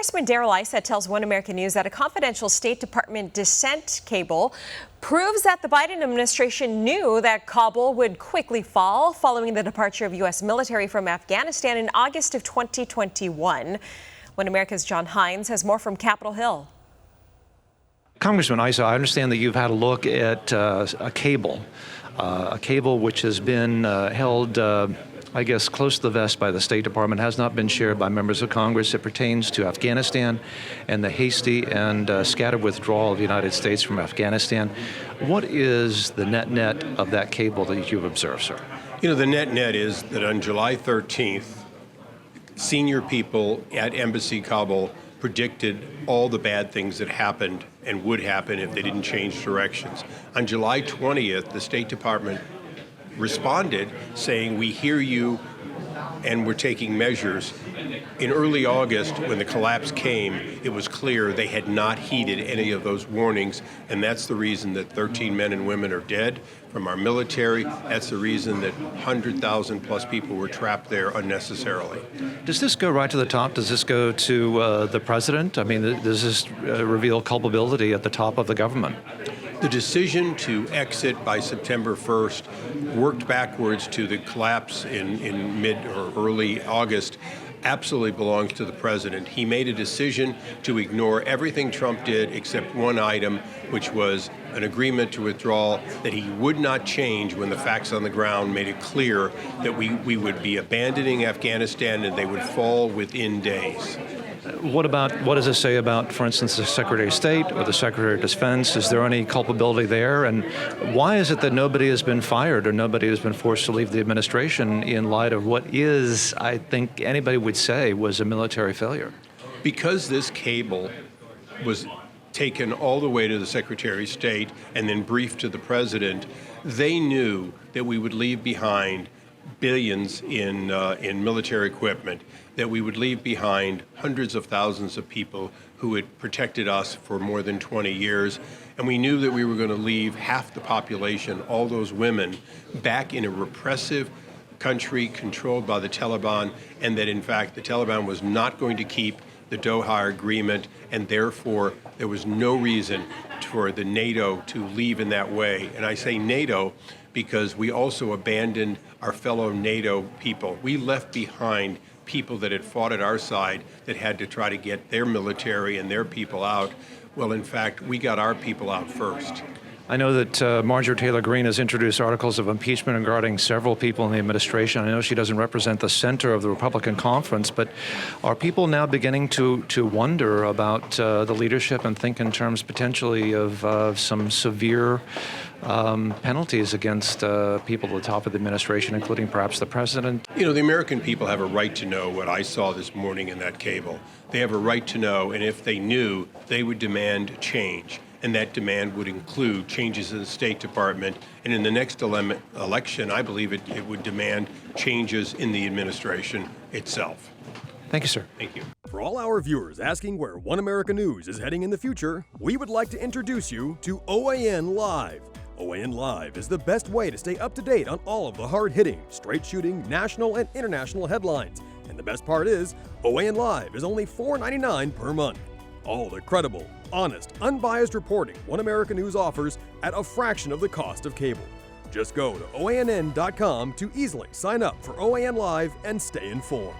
Congressman Darrell Issa tells One American News that a confidential State Department Dissent cable proves that the Biden administration knew that Kabul would quickly fall following the departure of U.S. military from Afghanistan in August of 2021. One America's John Hines has more from Capitol Hill. Congressman Issa, I understand that you've had a look at a cable which has been held I guess, close to the vest by the State Department, has not been shared by members of Congress. It pertains to Afghanistan and the hasty and scattered withdrawal of the United States from Afghanistan. What is the net of that cable that you've observed, sir? You know, the net is that on July 13th, senior people at Embassy Kabul predicted all the bad things that happened and would happen if they didn't change directions. On July 20th, the State Department responded saying, we hear you and we're taking measures. In early August, when the collapse came, it was clear they had not heeded any of those warnings, and that's the reason that 13 men and women are dead from our military. That's the reason that 100,000 plus people were trapped there unnecessarily. Does this go right to the top? Does this go to the president? I mean, does this reveal culpability at the top of the government? The decision to exit by September 1st worked backwards to the collapse in mid or early August absolutely belongs to the president. He made a decision to ignore everything Trump did except one item, which was an agreement to withdraw that he would not change when the facts on the ground made it clear that we would be abandoning Afghanistan and they would fall within days. What does it say about, for instance, the Secretary of State or the Secretary of Defense? Is there any culpability there? And why is it that nobody has been fired or nobody has been forced to leave the administration in light of what is, I think anybody would say, was a military failure? Because this cable was taken all the way to the Secretary of State and then briefed to the president, they knew that we would leave behind billions in military equipment, that we would leave behind hundreds of thousands of people who had protected us for more than 20 years. And we knew that we were going to leave half the population, all those women, back in a repressive country controlled by the Taliban, and that in fact the Taliban was not going to keep the Doha Agreement, and therefore there was no reason for the NATO to leave in that way. And I say NATO because we also abandoned our fellow NATO people. We left behind people that had fought at our side that had to try to get their military and their people out. Well, in fact, we got our people out first. I know that Marjorie Taylor Greene has introduced articles of impeachment regarding several people in the administration. I know she doesn't represent the center of the Republican conference, but are people now beginning to wonder about the leadership and think in terms potentially of some severe penalties against people at the top of the administration, including perhaps the president? You know, the American people have a right to know what I saw this morning in that cable. They have a right to know, and if they knew, they would demand change. And that demand would include changes in the State Department. And in the next election, I believe it would demand changes in the administration itself. Thank you, sir. Thank you. For all our viewers asking where One America News is heading in the future, we would like to introduce you to OAN Live. OAN Live is the best way to stay up to date on all of the hard-hitting, straight-shooting, national and international headlines. And the best part is, OAN Live is only $4.99 per month. All the credible, honest, unbiased reporting One America News offers at a fraction of the cost of cable. Just go to OANN.com to easily sign up for OAN Live and stay informed.